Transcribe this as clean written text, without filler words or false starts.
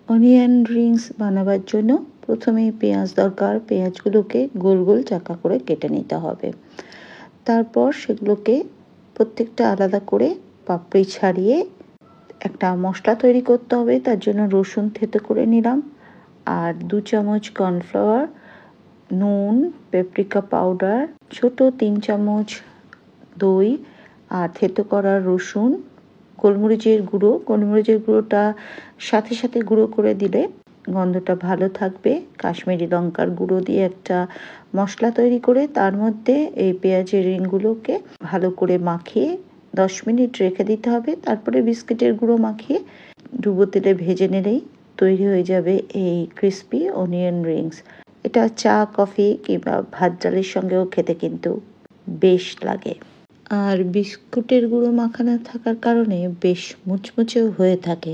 Onion Rings বানাবার জন্য প্রথমেই পেঁয়াজ দরকার। পেঁয়াজগুলোকে গোল গোল চাকা করে কেটে নিতে হবে। তারপর সেগুলোকে প্রত্যেকটা আলাদা করে পাপড়ি ছাড়িয়ে একটা মশলা তৈরি করতে হবে। তার জন্য রসুন থেতো করে নিলাম, আর 2 চামচ কর্নফ্লাওয়ার, নুন, পেপরিকা পাউডার, ছোট 3 চামচ দই, আর থেতো করা রসুন, গোলমরিচের গুঁড়ো। গোলমরিচের গুঁড়োটা সাথে সাথে গুঁড়ো করে দিলে গন্ধটা ভালো থাকবে। কাশ্মীরি লঙ্কার গুঁড়ো দিয়ে একটা মশলা তৈরি করে তার মধ্যে এই পেঁয়াজের রিংগুলোকে ভালো করে মাখিয়ে 10 মিনিট রেখে দিতে হবে। তারপরে বিস্কিটের গুঁড়ো মাখিয়ে ডুবো তেলে ভেজে নিলেই তৈরি হয়ে যাবে এই ক্রিস্পি অনিয়ন রিংস। এটা চা, কফি কিংবা ভাত ডালের সঙ্গেও খেতে কিন্তু বেশ লাগে। আর বিস্কুটের গুঁড়ো মাখানো থাকার কারণে বেশ মুচমুচেও হয়ে থাকে।